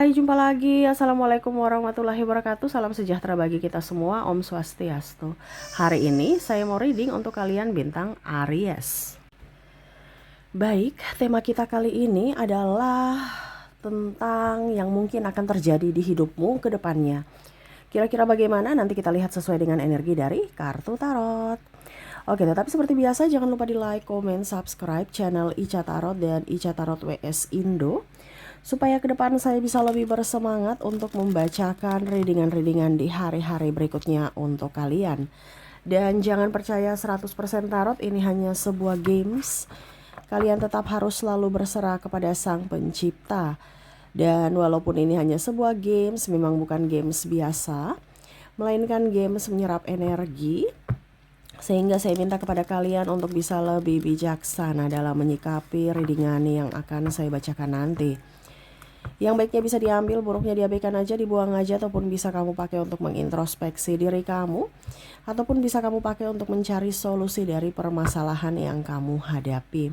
Hai, jumpa lagi. Assalamualaikum warahmatullahi wabarakatuh. Salam sejahtera bagi kita semua. Om Swastiastu. Hari ini saya mau reading untuk kalian bintang Aries. Baik, tema kita kali ini adalah tentang yang mungkin akan terjadi di hidupmu ke depannya. Kira-kira bagaimana? Nanti kita lihat sesuai dengan energi dari kartu tarot. Oke, tetapi seperti biasa jangan lupa di like, comment, subscribe channel Ica Tarot dan Ica Tarot WS Indo, supaya ke depan saya bisa lebih bersemangat untuk membacakan readingan-readingan di hari-hari berikutnya untuk kalian. Dan jangan percaya 100% tarot ini hanya sebuah games. Kalian tetap harus selalu berserah kepada Sang Pencipta. Dan walaupun ini hanya sebuah games, memang bukan games biasa, melainkan games menyerap energi. Sehingga saya minta kepada kalian untuk bisa lebih bijaksana dalam menyikapi readingan yang akan saya bacakan nanti. Yang baiknya bisa diambil, buruknya diabaikan aja, dibuang aja, ataupun bisa kamu pakai untuk mengintrospeksi diri kamu, ataupun bisa kamu pakai untuk mencari solusi dari permasalahan yang kamu hadapi.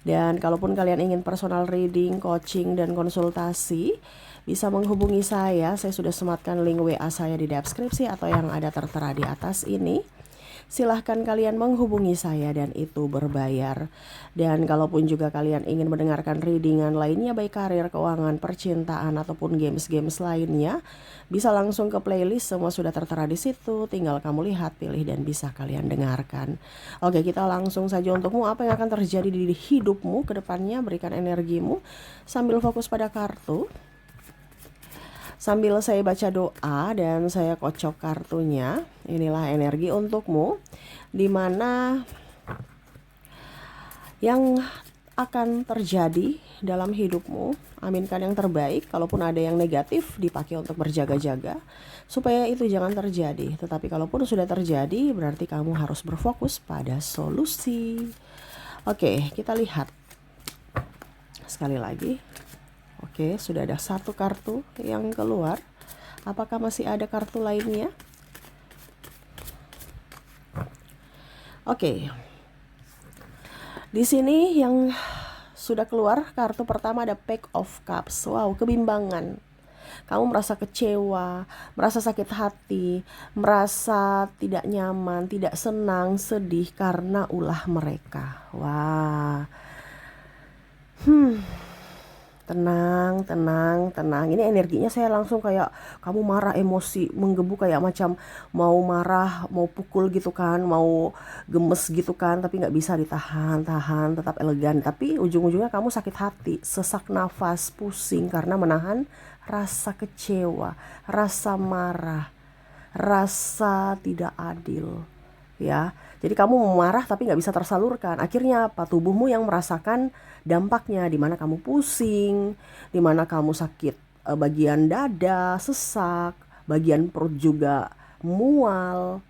Dan kalaupun kalian ingin personal reading, coaching, dan konsultasi, bisa menghubungi saya sudah sematkan link WA saya di deskripsi atau yang ada tertera di atas ini. Silahkan kalian menghubungi saya dan itu berbayar. Dan kalaupun juga kalian ingin mendengarkan readingan lainnya, baik karir, keuangan, percintaan, ataupun games-games lainnya, bisa langsung ke playlist, semua sudah tertera di situ. Tinggal kamu lihat, pilih, dan bisa kalian dengarkan. Oke, kita langsung saja untukmu. Apa yang akan terjadi di hidupmu ke depannya? Berikan energimu sambil fokus pada kartu. Sambil saya baca doa dan saya kocok kartunya, inilah energi untukmu, dimana yang akan terjadi dalam hidupmu. Aminkan yang terbaik, kalaupun ada yang negatif dipakai untuk berjaga-jaga, supaya itu jangan terjadi. Tetapi kalaupun sudah terjadi, berarti kamu harus berfokus pada solusi. Oke, kita lihat sekali lagi. Oke, sudah ada satu kartu yang keluar. Apakah masih ada kartu lainnya? Oke. Di sini yang sudah keluar kartu pertama ada Page of Cups. Wow, kebimbangan. Kamu merasa kecewa, merasa sakit hati, merasa tidak nyaman, tidak senang, sedih karena ulah mereka. Wah. Tenang, tenang, tenang. Ini energinya saya langsung kayak kamu marah, emosi, menggebu kayak macam mau marah, mau pukul gitu kan, mau gemes gitu kan, tapi nggak bisa ditahan, tetap elegan. Tapi ujung-ujungnya kamu sakit hati, sesak nafas, pusing karena menahan rasa kecewa, rasa marah, rasa tidak adil. Ya, jadi kamu marah tapi nggak bisa tersalurkan. Akhirnya apa? Tubuhmu yang merasakan dampaknya, di mana kamu pusing, di mana kamu sakit bagian dada, sesak, bagian perut juga mual,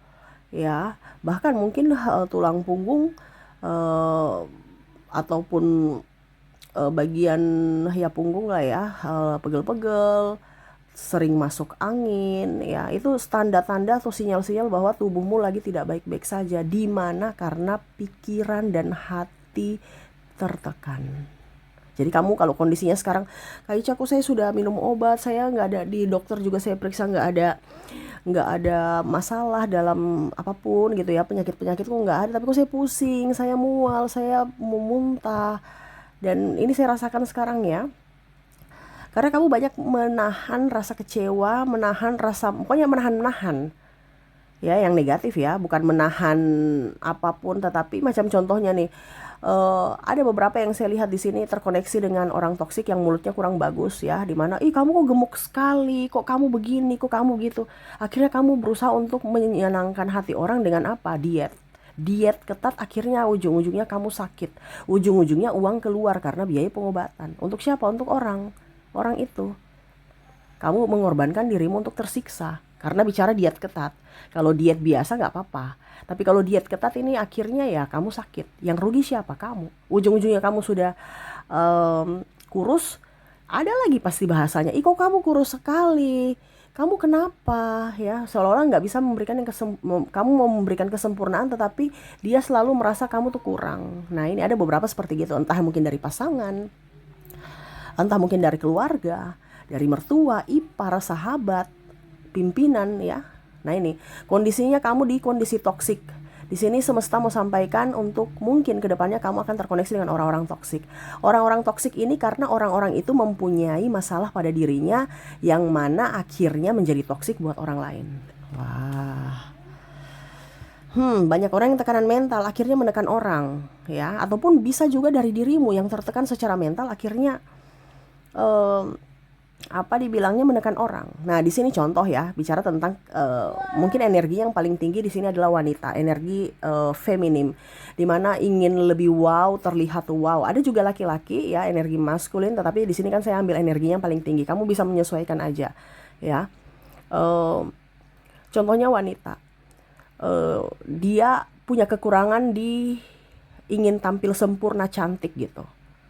ya. Bahkan mungkin tulang punggung eh, ataupun bagian ya punggung lah ya, pegel-pegel, sering masuk angin, ya itu tanda-tanda atau sinyal-sinyal bahwa tubuhmu lagi tidak baik-baik saja. Di mana? Karena pikiran dan hati tertekan. Jadi kamu kalau kondisinya sekarang, Kak Ica, kok saya sudah minum obat, saya nggak ada di dokter juga saya periksa nggak ada masalah dalam apapun gitu ya, penyakit-penyakit kok nggak ada, tapi kok saya pusing, saya mual, saya mau muntah, dan ini saya rasakan sekarang ya. Karena kamu banyak menahan rasa kecewa, menahan rasa, pokoknya menahan-menahan. Ya, yang negatif ya, bukan menahan apapun, tetapi macam contohnya nih, ada beberapa yang saya lihat di sini terkoneksi dengan orang toksik yang mulutnya kurang bagus ya, dimana, ih kamu kok gemuk sekali, kok kamu begini, kok kamu gitu. Akhirnya kamu berusaha untuk menyenangkan hati orang dengan apa? Diet ketat, akhirnya ujung-ujungnya kamu sakit. Ujung-ujungnya uang keluar karena biaya pengobatan. Untuk siapa? Untuk orang itu. Kamu mengorbankan dirimu untuk tersiksa karena bicara diet ketat. Kalau diet biasa nggak apa-apa, tapi kalau diet ketat ini akhirnya ya kamu sakit. Yang rugi siapa? Kamu. Ujung-ujungnya kamu sudah kurus, ada lagi pasti bahasanya, ih kok kamu kurus sekali, kamu kenapa, ya seolah-olah nggak bisa memberikan kamu mau memberikan kesempurnaan, tetapi dia selalu merasa kamu tuh kurang. Nah, ini ada beberapa seperti gitu, entah mungkin dari pasangan, entah mungkin dari keluarga. dari mertua, ipar, sahabat, pimpinan ya. Nah ini kondisinya kamu di kondisi toksik. Di sini semesta mau sampaikan untuk mungkin kedepannya kamu akan terkoneksi dengan orang-orang toksik. Orang-orang toksik ini karena orang-orang itu mempunyai masalah pada dirinya yang mana akhirnya menjadi toksik buat orang lain. Wah. Banyak orang yang tekanan mental akhirnya menekan orang ya, ataupun bisa juga dari dirimu yang tertekan secara mental akhirnya dibilangnya menekan orang. Nah, di sini contoh ya, bicara tentang mungkin energi yang paling tinggi di sini adalah wanita, energi feminim, dimana ingin lebih wow, terlihat wow. Ada juga laki-laki ya, energi maskulin, tetapi di sini kan saya ambil energinya yang paling tinggi. Kamu bisa menyesuaikan aja, ya. Contohnya wanita, dia punya kekurangan di ingin tampil sempurna, cantik gitu.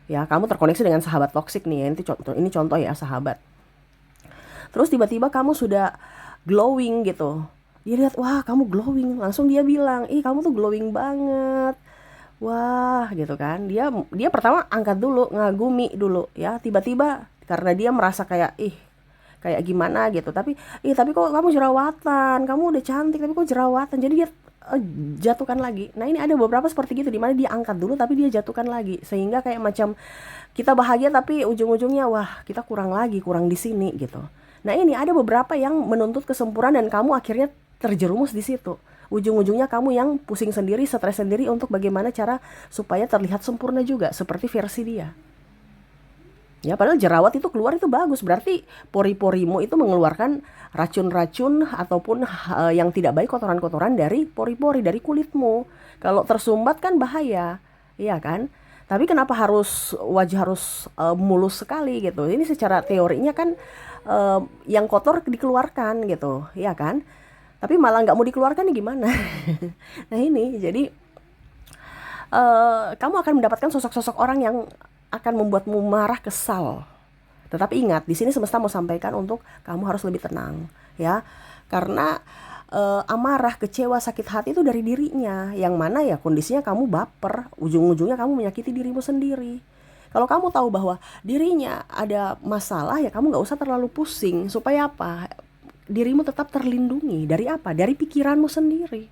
Ya, kamu terkoneksi dengan sahabat toksik nih. Ini contoh ya, sahabat. Terus tiba-tiba kamu sudah glowing gitu. Dia lihat, wah kamu glowing. Langsung dia bilang, ih kamu tuh glowing banget. Wah gitu kan. Dia pertama angkat dulu, ngagumi dulu ya. Tiba-tiba karena dia merasa kayak, kayak gimana gitu. Tapi kok kamu jerawatan. Kamu udah cantik tapi kok jerawatan. Jadi dia jatuhkan lagi. Nah ini ada beberapa seperti gitu, dimana dia angkat dulu tapi dia jatuhkan lagi, sehingga kayak macam kita bahagia tapi ujung-ujungnya wah kita kurang di sini gitu. Nah ini ada beberapa yang menuntut kesempurnaan dan kamu akhirnya terjerumus di situ. Ujung-ujungnya kamu yang pusing sendiri, stres sendiri untuk bagaimana cara supaya terlihat sempurna juga seperti versi dia. Ya, padahal jerawat itu keluar itu bagus, berarti pori-porimu itu mengeluarkan racun-racun ataupun yang tidak baik, kotoran-kotoran dari pori-pori, dari kulitmu. Kalau tersumbat kan bahaya, iya kan? Tapi kenapa wajah harus mulus sekali gitu? Ini secara teorinya kan yang kotor dikeluarkan gitu, iya kan? Tapi malah nggak mau dikeluarkan nih gimana? Nah ini jadi kamu akan mendapatkan sosok-sosok orang yang akan membuatmu marah, kesal. Tetapi ingat, di sini semesta mau sampaikan untuk kamu harus lebih tenang, ya. Karena amarah, kecewa, sakit hati itu dari dirinya, yang mana ya kondisinya kamu baper, ujung-ujungnya kamu menyakiti dirimu sendiri. Kalau kamu tahu bahwa dirinya ada masalah, ya kamu nggak usah terlalu pusing. Supaya apa? Dirimu tetap terlindungi dari apa? Dari pikiranmu sendiri.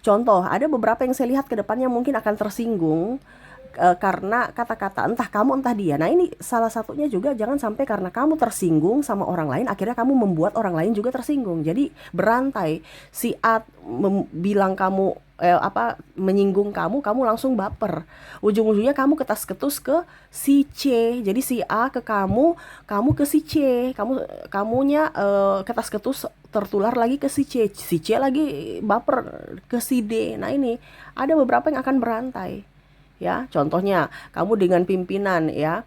Contoh, ada beberapa yang saya lihat ke depannya mungkin akan tersinggung karena kata-kata entah kamu entah dia. Nah ini salah satunya juga, jangan sampai karena kamu tersinggung sama orang lain akhirnya kamu membuat orang lain juga tersinggung. Jadi berantai, si A bilang kamu menyinggung kamu langsung baper. Ujung-ujungnya kamu ketas-ketus ke si C. Jadi si A ke kamu ke si C. Kamunya ketas-ketus tertular lagi ke si C. Si C lagi baper ke si D. Nah ini ada beberapa yang akan berantai. Ya, contohnya kamu dengan pimpinan ya,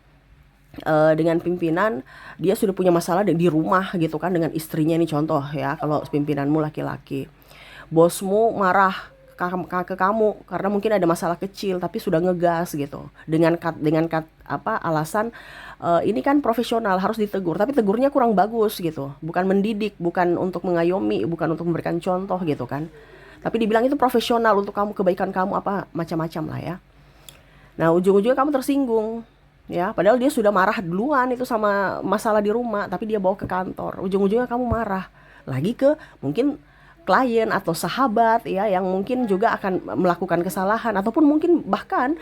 dengan pimpinan dia sudah punya masalah di rumah gitu kan dengan istrinya, ini contoh ya. Kalau pimpinanmu laki-laki, bosmu marah ke kamu karena mungkin ada masalah kecil tapi sudah ngegas gitu dengan alasan ini kan profesional harus ditegur, tapi tegurnya kurang bagus gitu, bukan mendidik, bukan untuk mengayomi, bukan untuk memberikan contoh gitu kan, tapi dibilang itu profesional untuk kamu, kebaikan kamu, apa macam-macam lah ya. Nah ujung-ujungnya kamu tersinggung ya, padahal dia sudah marah duluan itu sama masalah di rumah, tapi dia bawa ke kantor. Ujung-ujungnya kamu marah lagi ke mungkin klien atau sahabat ya, yang mungkin juga akan melakukan kesalahan, ataupun mungkin bahkan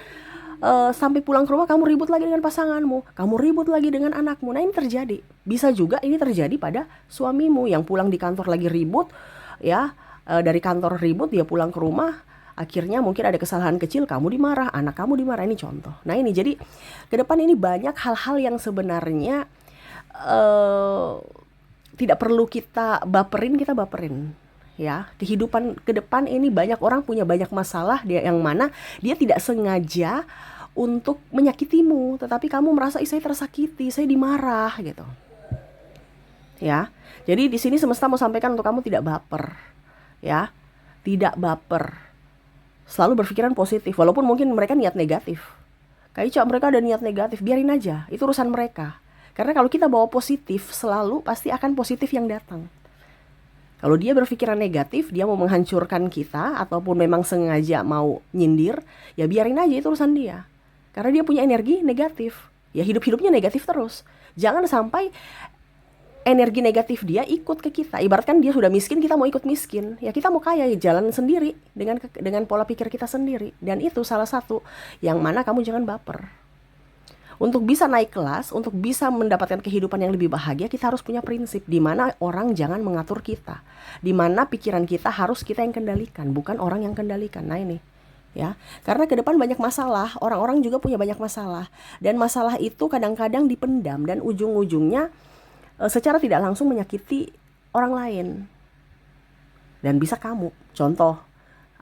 sampai pulang ke rumah kamu ribut lagi dengan pasanganmu, kamu ribut lagi dengan anakmu. Nah ini terjadi, bisa juga ini terjadi pada suamimu yang pulang di kantor lagi ribut ya, dari kantor ribut, dia pulang ke rumah akhirnya mungkin ada kesalahan kecil, kamu dimarah, anak kamu dimarah. Ini contoh. Nah ini jadi ke depan ini banyak hal-hal yang sebenarnya tidak perlu kita baperin ya. Kehidupan ke depan ini banyak orang punya banyak masalah, dia yang mana dia tidak sengaja untuk menyakitimu, tetapi kamu merasa saya tersakiti, saya dimarah gitu ya. Jadi di sini semesta mau sampaikan untuk kamu tidak baper ya, tidak baper, selalu berpikiran positif, walaupun mungkin mereka niat negatif. Kayak mereka ada niat negatif, biarin aja, itu urusan mereka. Karena kalau kita bawa positif, selalu pasti akan positif yang datang. Kalau dia berpikiran negatif, dia mau menghancurkan kita, ataupun memang sengaja mau nyindir, ya biarin aja, itu urusan dia. Karena dia punya energi negatif, ya hidup-hidupnya negatif terus. Jangan sampai energi negatif dia ikut ke kita. Ibaratkan dia sudah miskin, kita mau ikut miskin. Ya kita mau kaya, ya jalan sendiri dengan pola pikir kita sendiri. Dan itu salah satu yang mana kamu jangan baper. Untuk bisa naik kelas, untuk bisa mendapatkan kehidupan yang lebih bahagia, kita harus punya prinsip di mana orang jangan mengatur kita. Di mana pikiran kita harus kita yang kendalikan, bukan orang yang kendalikan. Nah ini ya, karena ke depan banyak masalah, orang-orang juga punya banyak masalah, dan masalah itu kadang-kadang dipendam dan ujung-ujungnya secara tidak langsung menyakiti orang lain dan bisa kamu. Contoh,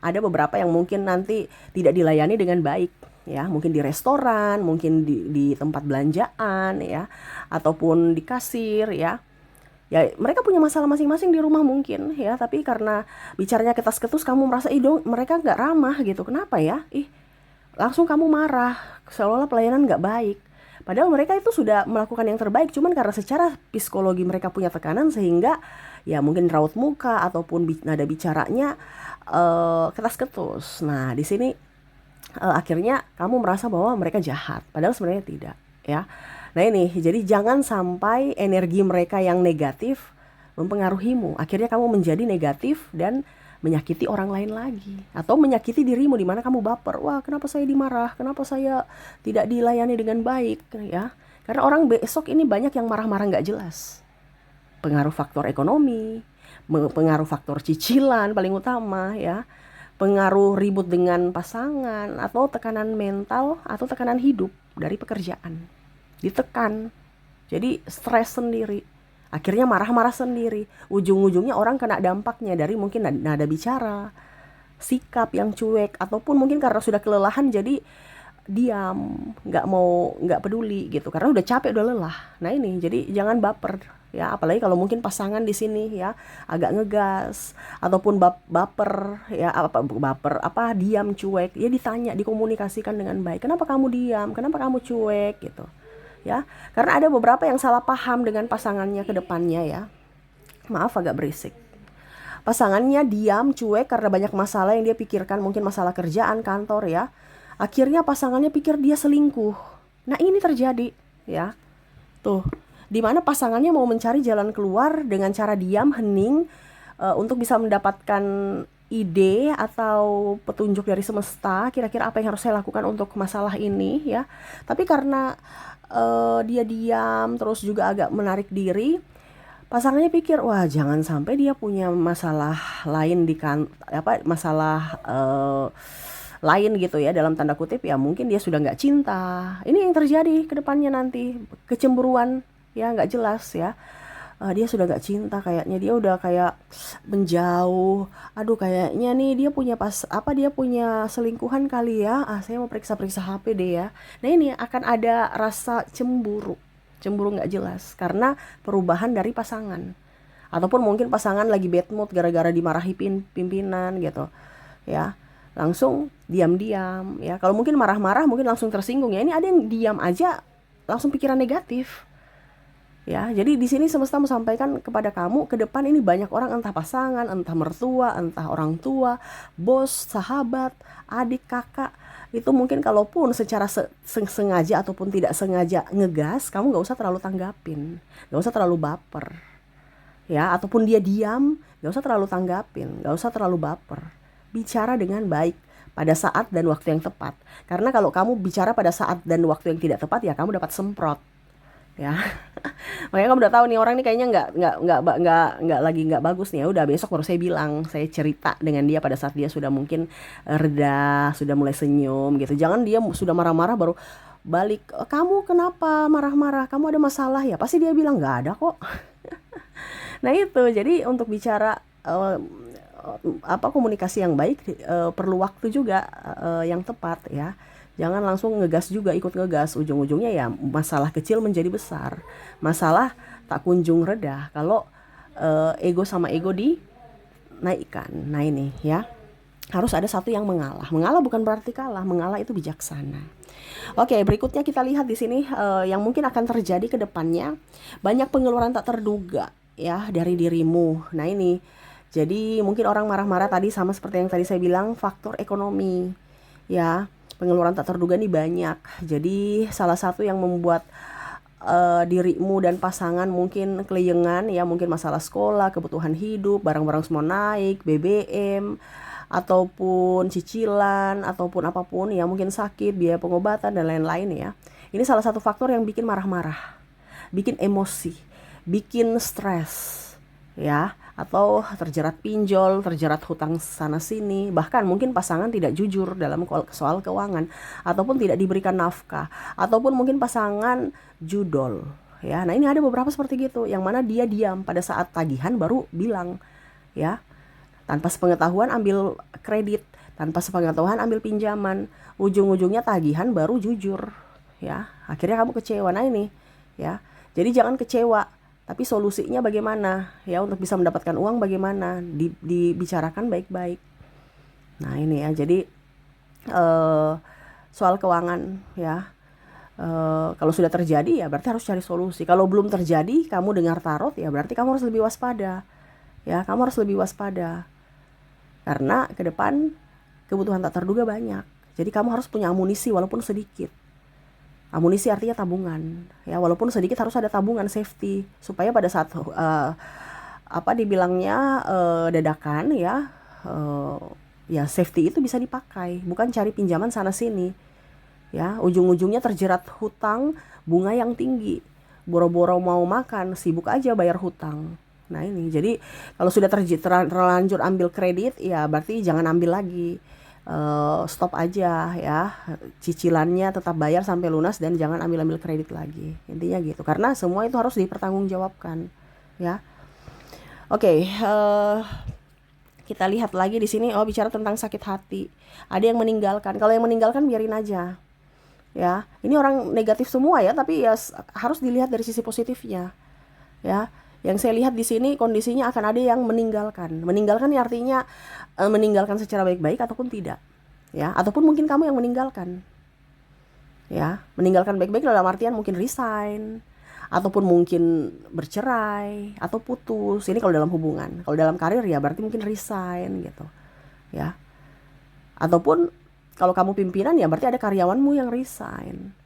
ada beberapa yang mungkin nanti tidak dilayani dengan baik ya, mungkin di restoran, mungkin di tempat belanjaan ya, ataupun di kasir ya. Ya mereka punya masalah masing-masing di rumah mungkin ya, tapi karena bicaranya ketas-ketus kamu merasa dong mereka nggak ramah gitu. Kenapa ya? Langsung kamu marah, seolah-olah pelayanan nggak baik. Padahal mereka itu sudah melakukan yang terbaik, cuman karena secara psikologi mereka punya tekanan sehingga ya mungkin raut muka ataupun nada bicaranya ketas-ketus. Nah di sini akhirnya kamu merasa bahwa mereka jahat, padahal sebenarnya tidak ya. Nah ini, jadi jangan sampai energi mereka yang negatif mempengaruhimu. Akhirnya kamu menjadi negatif dan menyakiti orang lain lagi. Atau menyakiti dirimu di mana kamu baper. Wah kenapa saya dimarah, kenapa saya tidak dilayani dengan baik ya. Karena orang besok ini banyak yang marah-marah gak jelas. Pengaruh faktor ekonomi, pengaruh faktor cicilan paling utama ya. Pengaruh ribut dengan pasangan, atau tekanan mental, atau tekanan hidup dari pekerjaan. Ditekan, jadi stres sendiri, akhirnya marah-marah sendiri, ujung-ujungnya orang kena dampaknya dari mungkin nada bicara, sikap yang cuek, ataupun mungkin karena sudah kelelahan jadi diam, nggak peduli gitu, karena udah capek, udah lelah. Nah ini, jadi jangan baper ya, apalagi kalau mungkin pasangan di sini ya agak ngegas ataupun baper ya, diam, cuek, ya ditanya, dikomunikasikan dengan baik, kenapa kamu diam, kenapa kamu cuek gitu ya. Karena ada beberapa yang salah paham dengan pasangannya ke depannya ya. Maaf agak berisik. Pasangannya diam, cuek karena banyak masalah yang dia pikirkan, mungkin masalah kerjaan, kantor ya. Akhirnya pasangannya pikir dia selingkuh. Nah ini terjadi ya. Tuh, dimana pasangannya mau mencari jalan keluar dengan cara diam, hening, untuk bisa mendapatkan ide atau petunjuk dari semesta, kira-kira apa yang harus saya lakukan untuk masalah ini ya. Tapi karena dia diam terus juga agak menarik diri, pasangannya pikir wah jangan sampai dia punya masalah lain masalah lain gitu ya, dalam tanda kutip ya, mungkin dia sudah nggak cinta. Ini yang terjadi ke depannya nanti, kecemburuan ya, nggak jelas ya. Dia sudah gak cinta, kayaknya dia udah kayak menjauh. Aduh kayaknya nih dia punya selingkuhan kali ya. Saya mau periksa-periksa HP deh ya. Nah ini akan ada rasa cemburu gak jelas karena perubahan dari pasangan. Ataupun mungkin pasangan lagi bad mood gara-gara dimarahi pimpinan gitu ya, langsung diam-diam ya. Kalau mungkin marah-marah mungkin langsung tersinggung ya. Ini ada yang diam aja langsung pikiran negatif. Ya, jadi di sini semesta sampaikan kepada kamu, ke depan ini banyak orang, entah pasangan, entah mertua, entah orang tua, bos, sahabat, adik, kakak, itu mungkin kalaupun secara sengaja ataupun tidak sengaja ngegas, kamu gak usah terlalu tanggapin, gak usah terlalu baper ya. Ataupun dia diam, gak usah terlalu tanggapin, gak usah terlalu baper. Bicara dengan baik pada saat dan waktu yang tepat. Karena kalau kamu bicara pada saat dan waktu yang tidak tepat, ya kamu dapat semprot ya. Makanya kamu udah tahu nih orang ini kayaknya nggak bagus nih. Ya udah, besok baru saya bilang, saya cerita dengan dia pada saat dia sudah mungkin reda, sudah mulai senyum gitu. Jangan dia sudah marah-marah baru balik, kamu kenapa marah-marah, kamu ada masalah ya? Pasti dia bilang nggak ada kok. Nah itu, jadi untuk bicara komunikasi yang baik perlu waktu juga yang tepat ya. Jangan langsung ngegas juga, ikut ngegas. Ujung-ujungnya ya masalah kecil menjadi besar. Masalah tak kunjung reda kalau ego sama ego dinaikkan. Nah ini ya, harus ada satu yang mengalah. Mengalah bukan berarti kalah, mengalah itu bijaksana. Oke, berikutnya kita lihat di sini yang mungkin akan terjadi ke depannya. Banyak pengeluaran tak terduga ya dari dirimu. Nah ini, jadi mungkin orang marah-marah tadi sama seperti yang tadi saya bilang, faktor ekonomi ya. Pengeluaran tak terduga nih banyak. Jadi salah satu yang membuat dirimu dan pasangan mungkin keliengan ya, mungkin masalah sekolah, kebutuhan hidup, barang-barang semua naik, BBM, ataupun cicilan, ataupun apapun ya, mungkin sakit, biaya pengobatan dan lain-lain ya. Ini salah satu faktor yang bikin marah-marah, bikin emosi, bikin stres ya, atau terjerat pinjol, terjerat hutang sana sini, bahkan mungkin pasangan tidak jujur dalam soal keuangan, ataupun tidak diberikan nafkah, ataupun mungkin pasangan judol ya. Nah, ini ada beberapa seperti gitu, yang mana dia diam pada saat tagihan baru bilang ya, tanpa sepengetahuan ambil kredit, tanpa sepengetahuan ambil pinjaman, ujung-ujungnya tagihan baru jujur ya, akhirnya kamu kecewa. Nah ini ya, jadi jangan kecewa, tapi solusinya bagaimana ya, untuk bisa mendapatkan uang bagaimana, dibicarakan baik-baik. Nah ini ya, jadi soal keuangan ya, kalau sudah terjadi ya berarti harus cari solusi. Kalau belum terjadi, kamu dengar tarot ya berarti kamu harus lebih waspada ya, kamu harus lebih waspada, karena ke depan kebutuhan tak terduga banyak. Jadi kamu harus punya amunisi walaupun sedikit. Amunisi artinya tabungan ya, walaupun sedikit harus ada tabungan safety, supaya pada saat dibilangnya dadakan ya, ya safety itu bisa dipakai, bukan cari pinjaman sana sini ya, ujung-ujungnya terjerat hutang bunga yang tinggi, boro-boro mau makan sibuk aja bayar hutang. Nah ini, jadi kalau sudah terlanjur ambil kredit ya berarti jangan ambil lagi. Stop aja ya, cicilannya tetap bayar sampai lunas dan jangan ambil kredit lagi, intinya gitu, karena semua itu harus dipertanggungjawabkan ya. Oke, kita lihat lagi di sini. Bicara tentang sakit hati, ada yang meninggalkan. Kalau yang meninggalkan biarin aja ya, ini orang negatif semua ya, tapi ya harus dilihat dari sisi positifnya ya. Yang saya lihat di sini kondisinya akan ada yang meninggalkan. Meninggalkan ya artinya meninggalkan secara baik-baik ataupun tidak ya, ataupun mungkin kamu yang meninggalkan ya. Meninggalkan baik-baik dalam artian mungkin resign, ataupun mungkin bercerai atau putus. Ini kalau dalam hubungan. Kalau dalam karir ya berarti mungkin resign gitu ya. Ataupun kalau kamu pimpinan ya berarti ada karyawanmu yang resign.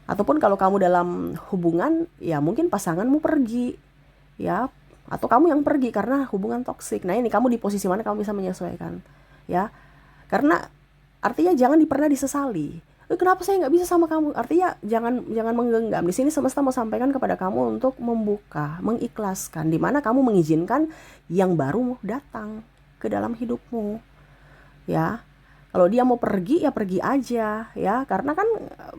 Ataupun kalau kamu dalam hubungan ya mungkin pasanganmu pergi ya, atau kamu yang pergi karena hubungan toksik. Nah ini kamu di posisi mana kamu bisa menyesuaikan ya, karena artinya jangan pernah disesali. Kenapa saya nggak bisa sama kamu? Artinya jangan menggenggam. Di sini semesta mau sampaikan kepada kamu untuk membuka, mengikhlaskan, di mana kamu mengizinkan yang baru datang ke dalam hidupmu ya. Kalau dia mau pergi ya pergi aja ya, karena kan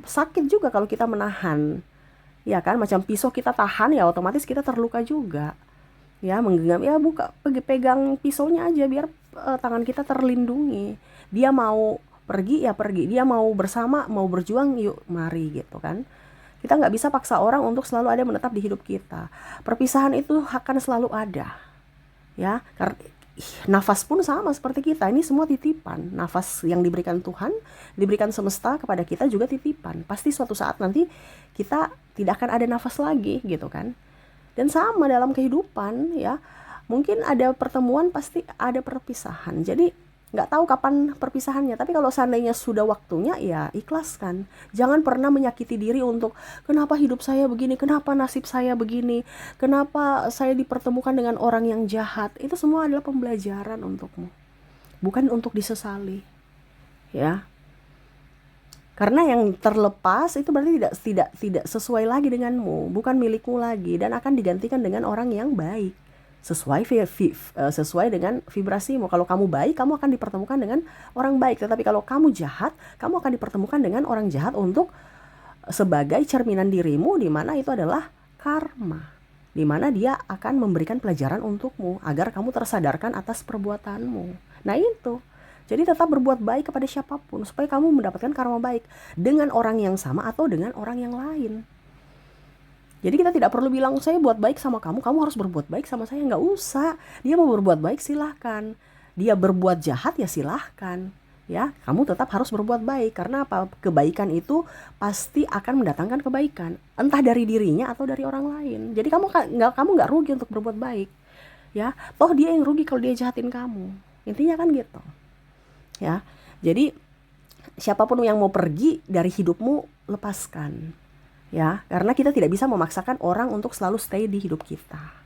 sakit juga kalau kita menahan ya kan, macam pisau kita tahan ya otomatis kita terluka juga ya. Menggenggam ya, pegang pisaunya aja biar tangan kita terlindungi. Dia mau pergi ya pergi, dia mau bersama, mau berjuang, yuk mari gitu kan. Kita nggak bisa paksa orang untuk selalu ada menetap di hidup kita. Perpisahan itu akan selalu ada ya, karena nafas pun sama seperti kita, ini semua titipan. Nafas yang diberikan Tuhan, diberikan semesta kepada kita juga titipan. Pasti suatu saat nanti kita tidak akan ada nafas lagi gitu kan. Dan sama dalam kehidupan ya, mungkin ada pertemuan pasti ada perpisahan. Jadi nggak tahu kapan perpisahannya, tapi kalau seandainya sudah waktunya ya ikhlaskan. Jangan pernah menyakiti diri untuk kenapa hidup saya begini, kenapa nasib saya begini, kenapa saya dipertemukan dengan orang yang jahat. Itu semua adalah pembelajaran untukmu, bukan untuk disesali ya. Karena yang terlepas itu berarti tidak sesuai lagi denganmu, bukan milikmu lagi, dan akan digantikan dengan orang yang baik sesuai dengan vibrasimu. Kalau kamu baik, kamu akan dipertemukan dengan orang baik. Tetapi kalau kamu jahat, kamu akan dipertemukan dengan orang jahat untuk sebagai cerminan dirimu, di mana itu adalah karma, di mana dia akan memberikan pelajaran untukmu agar kamu tersadarkan atas perbuatanmu. Nah itu. Jadi tetap berbuat baik kepada siapapun supaya kamu mendapatkan karma baik dengan orang yang sama atau dengan orang yang lain. Jadi kita tidak perlu bilang saya buat baik sama kamu, kamu harus berbuat baik sama saya. Nggak usah. Dia mau berbuat baik silahkan. Dia berbuat jahat ya silahkan. Ya, kamu tetap harus berbuat baik. Karena apa? Kebaikan itu pasti akan mendatangkan kebaikan, entah dari dirinya atau dari orang lain. Jadi kamu nggak rugi untuk berbuat baik. Ya, toh dia yang rugi kalau dia jahatin kamu. Intinya kan gitu. Ya, jadi siapapun yang mau pergi dari hidupmu lepaskan Ya, karena kita tidak bisa memaksakan orang untuk selalu stay di hidup kita.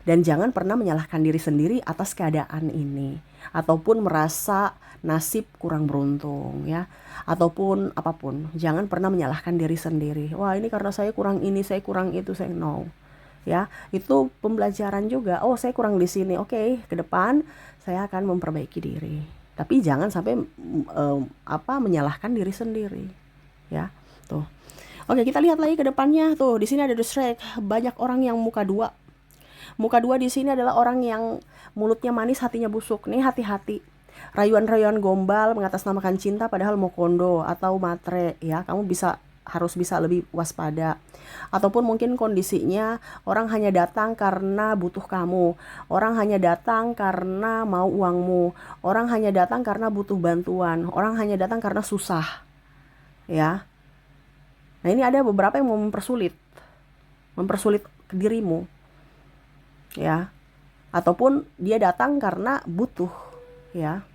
Dan jangan pernah menyalahkan diri sendiri atas keadaan ini, ataupun merasa nasib kurang beruntung ya, ataupun apapun. Jangan pernah menyalahkan diri sendiri. Wah, ini karena saya kurang ini, saya kurang itu, saya no. Ya, itu pembelajaran juga. Oh, saya kurang di sini. Oke, ke depan saya akan memperbaiki diri. Tapi jangan sampai menyalahkan diri sendiri. Ya, tuh. Oke, kita lihat lagi ke depannya. Tuh, di sini ada the strike. Banyak orang yang muka dua. Muka dua di sini adalah orang yang mulutnya manis, hatinya busuk. Nih, hati-hati. Rayuan-rayuan gombal mengatasnamakan cinta padahal mau kondo atau matre ya. Kamu harus bisa lebih waspada. Ataupun mungkin kondisinya orang hanya datang karena butuh kamu. Orang hanya datang karena mau uangmu. Orang hanya datang karena butuh bantuan. Orang hanya datang karena susah. Ya. Nah, ini ada beberapa yang mau mempersulit dirimu. Ya, ataupun dia datang karena butuh, ya.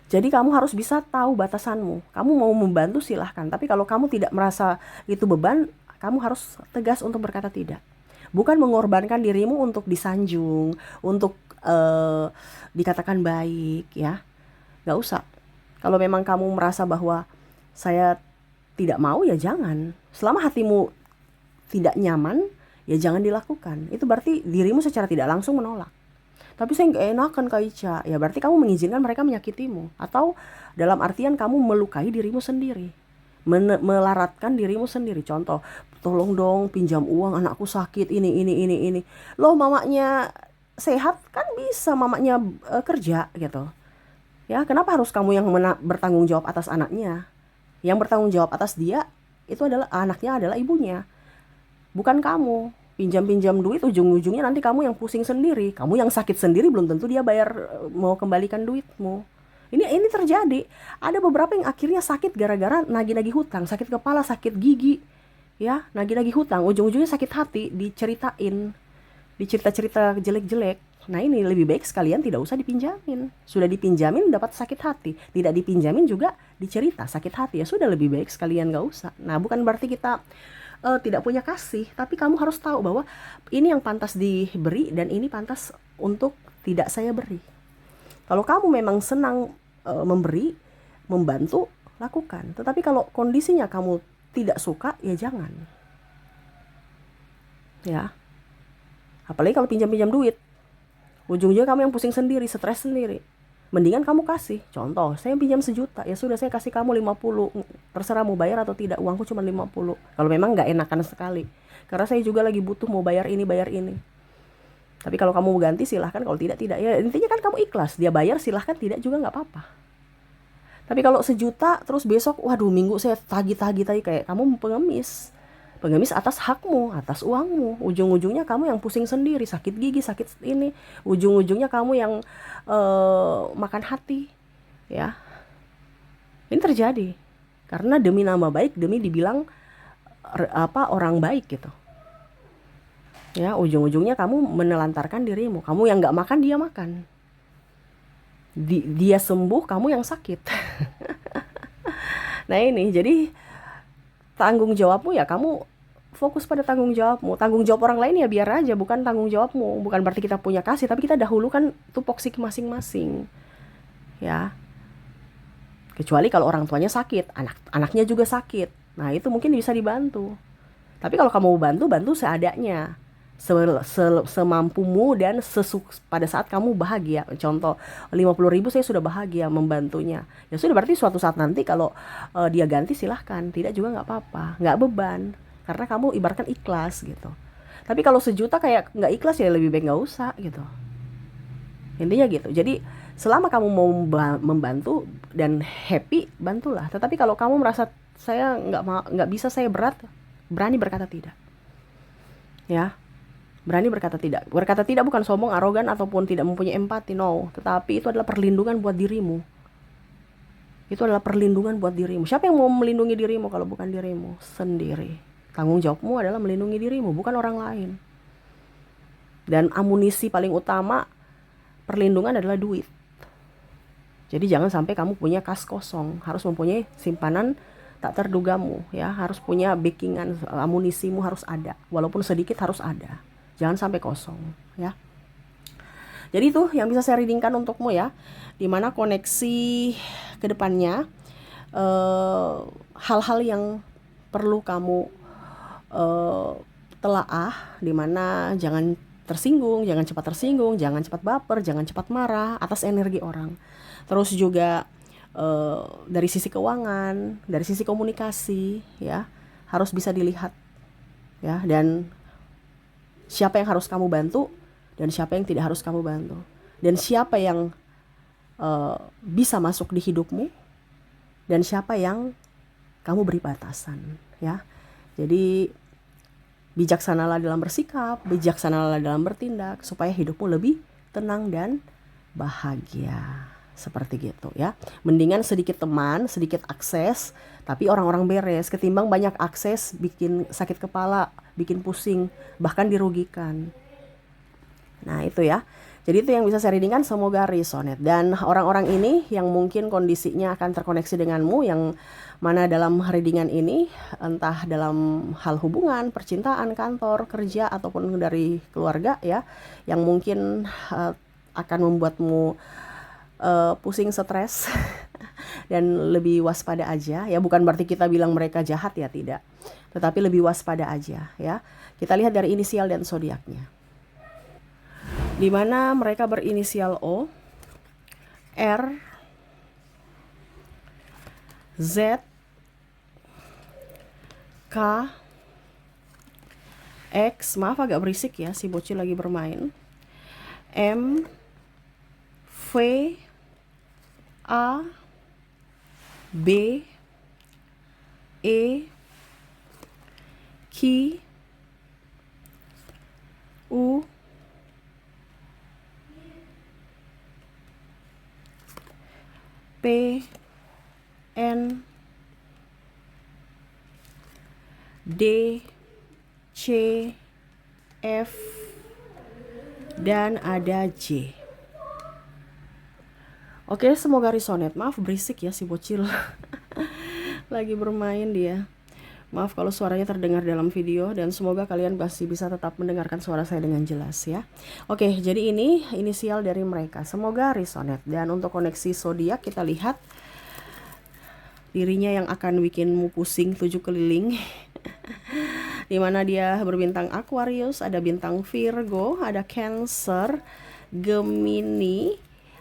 Jadi kamu harus bisa tahu batasanmu. Kamu mau membantu silahkan, tapi kalau kamu tidak merasa itu beban, kamu harus tegas untuk berkata tidak. Bukan mengorbankan dirimu untuk disanjung, untuk dikatakan baik, ya. Gak usah. Kalau memang kamu merasa bahwa saya tidak mau, ya jangan. Selama hatimu tidak nyaman, ya jangan dilakukan. Itu berarti dirimu secara tidak langsung menolak. Tapi saya nggak enakan Kak Ica. Ya berarti kamu mengizinkan mereka menyakitimu. Atau dalam artian kamu melukai dirimu sendiri. Melaratkan dirimu sendiri. Contoh, tolong dong pinjam uang, anakku sakit, ini. Loh, mamanya sehat kan bisa mamanya kerja gitu. Ya, kenapa harus kamu yang bertanggung jawab atas anaknya? Yang bertanggung jawab atas dia itu adalah anaknya, adalah ibunya. Bukan kamu. Pinjam-pinjam duit, ujung-ujungnya nanti kamu yang pusing sendiri. Kamu yang sakit sendiri, belum tentu dia bayar mau kembalikan duitmu. Ini terjadi. Ada beberapa yang akhirnya sakit gara-gara nagih-nagih hutang, sakit kepala, sakit gigi. Ya, nagih-nagih hutang, ujung-ujungnya sakit hati, diceritain. Dicerita-cerita jelek-jelek. Nah, ini lebih baik sekalian tidak usah dipinjamin. Sudah dipinjamin dapat sakit hati. Tidak dipinjamin juga dicerita sakit hati. Ya sudah, lebih baik sekalian gak usah. Nah, bukan berarti kita tidak punya kasih, tapi kamu harus tahu bahwa ini yang pantas diberi dan ini pantas untuk tidak saya beri. Kalau kamu memang senang memberi, membantu, lakukan. Tetapi kalau kondisinya kamu tidak suka, ya jangan. Ya. Apalagi kalau pinjam-pinjam duit. Ujung-ujungnya kamu yang pusing sendiri, stres sendiri. Mendingan kamu kasih. Contoh, saya pinjam 1 juta, ya sudah saya kasih kamu 50. Terserah mau bayar atau tidak, uangku cuma 50. Kalau memang gak enakan sekali. Karena saya juga lagi butuh, mau bayar ini. Tapi kalau kamu mau ganti silahkan, kalau tidak. Ya intinya kan kamu ikhlas, dia bayar silahkan, tidak juga gak apa-apa. Tapi kalau 1 juta, terus besok, waduh minggu saya tagih kayak kamu pengemis atas hakmu, atas uangmu. Ujung-ujungnya kamu yang pusing sendiri, sakit gigi, sakit ini. Ujung-ujungnya kamu yang makan hati, ya. Ini terjadi karena demi nama baik, demi dibilang orang baik gitu. Ya, ujung-ujungnya kamu menelantarkan dirimu. Kamu yang nggak makan, dia makan. Dia sembuh, kamu yang sakit. Nah ini, jadi tanggung jawabmu ya kamu fokus pada tanggung jawabmu. Tanggung jawab orang lain ya biar aja, bukan tanggung jawabmu. Bukan berarti kita punya kasih, tapi kita dahulukan tupoksi masing-masing. Ya. Kecuali kalau orang tuanya sakit, anaknya juga sakit. Nah, itu mungkin bisa dibantu. Tapi kalau kamu bantu seadanya. Semampumu dan pada saat kamu bahagia. Contoh, 50.000 saya sudah bahagia membantunya. Ya sudah, berarti suatu saat nanti kalau dia ganti silahkan, tidak juga nggak apa-apa, nggak beban, karena kamu ibaratkan ikhlas gitu. Tapi kalau 1 juta kayak nggak ikhlas, ya lebih baik nggak usah gitu. Intinya gitu. Jadi selama kamu mau membantu dan happy, bantulah. Tetapi kalau kamu merasa saya nggak bisa, saya berat, berani berkata tidak. Ya. Berani berkata tidak. Berkata tidak bukan sombong, arogan, ataupun tidak mempunyai empati, no. Tetapi itu adalah perlindungan buat dirimu. Itu adalah perlindungan buat dirimu. Siapa yang mau melindungi dirimu kalau bukan dirimu sendiri? Tanggung jawabmu adalah melindungi dirimu, bukan orang lain. Dan amunisi paling utama perlindungan adalah duit. Jadi jangan sampai kamu punya kas kosong. Harus mempunyai simpanan tak terdugamu ya, harus punya backingan, amunisimu harus ada, walaupun sedikit harus ada, jangan sampai kosong ya. Jadi itu yang bisa saya readingkan untukmu ya, dimana koneksi kedepannya, hal-hal yang perlu kamu telaah, dimana jangan tersinggung, jangan cepat tersinggung, jangan cepat baper, jangan cepat marah atas energi orang. Terus juga dari sisi keuangan, dari sisi komunikasi ya, harus bisa dilihat ya, dan siapa yang harus kamu bantu dan siapa yang tidak harus kamu bantu, dan siapa yang bisa masuk di hidupmu dan siapa yang kamu beri batasan ya. Jadi bijaksanalah dalam bersikap, bijaksanalah dalam bertindak, supaya hidupmu lebih tenang dan bahagia. Seperti gitu ya. Mendingan sedikit teman, sedikit akses, tapi orang-orang beres, ketimbang banyak akses bikin sakit kepala, bikin pusing, bahkan dirugikan. Nah itu ya. Jadi itu yang bisa saya readingkan, semoga resonate. Dan orang-orang ini yang mungkin kondisinya akan terkoneksi denganmu, yang mana dalam readingan ini, entah dalam hal hubungan, percintaan, kantor, kerja, ataupun dari keluarga ya, yang mungkin akan membuatmu pusing, stres, dan lebih waspada aja ya. Bukan berarti kita bilang mereka jahat ya, tidak. Tetapi lebih waspada aja ya. Kita lihat dari inisial dan zodiaknya, di mana mereka berinisial O, R, Z, K, X, maaf agak berisik ya, si bocil lagi bermain, M, V, A, B, E, Q, U, P, N, D, C, F, dan ada J. Oke, semoga resonate. Maaf berisik ya si bocil. Lagi bermain dia. Maaf kalau suaranya terdengar dalam video, dan semoga kalian masih bisa tetap mendengarkan suara saya dengan jelas ya. Oke, jadi ini inisial dari mereka. Semoga resonate. Dan untuk koneksi zodiak kita lihat dirinya yang akan bikinmu pusing 7 keliling. Dimana dia berbintang Aquarius, ada bintang Virgo, ada Cancer, Gemini,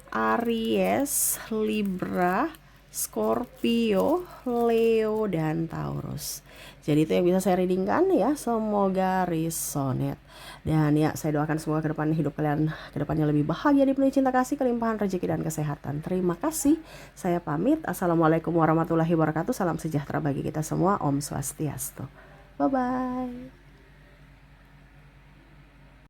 Aries, Libra, Scorpio, Leo, dan Taurus. Jadi itu yang bisa saya readingkan ya, semoga resonate. Dan ya, saya doakan semoga ke depan hidup kalian kedepannya lebih bahagia, dipenuhi cinta kasih, kelimpahan rezeki dan kesehatan. Terima kasih. Saya pamit. Assalamualaikum warahmatullahi wabarakatuh. Salam sejahtera bagi kita semua. Om Swastiastu. Bye bye.